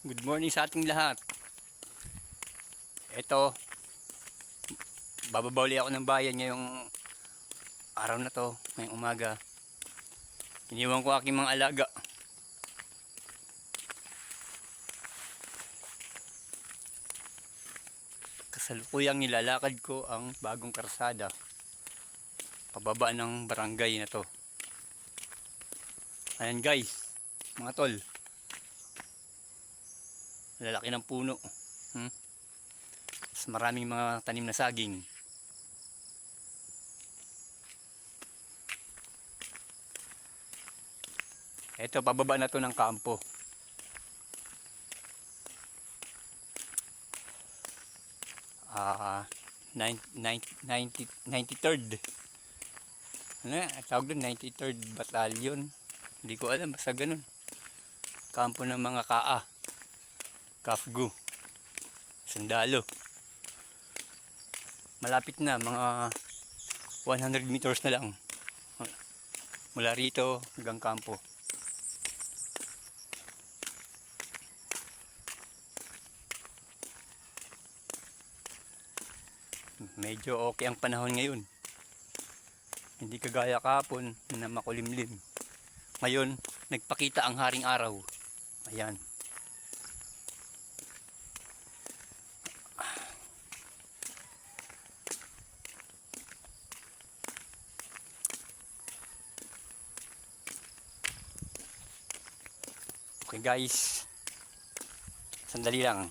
Good morning sa ating lahat. Ito, bababa uli ako ng bayan ngayong araw na to, ngayong umaga. Iniwan ko aking mga alaga. Kasalukuyang nilalakad ko ang bagong karsada pababa ng barangay na to. Ayan guys, mga tol, lalaki ng puno. Mas maraming mga tanim na saging. Ito, pababa na to ng kampo. Ah, 93rd. Ano yan? Tawag doon, 93rd Battalion. Hindi ko alam, basta ganun. Kampo ng mga KA. Kafgu. Sundalo. Malapit na, mga 100 meters na lang. Mula rito hanggang kampo. Medyo okay ang panahon ngayon. Hindi kagaya kahapon na makulimlim. Ngayon, nagpakita ang haring araw. Ayan. Okay guys. Sandali lang.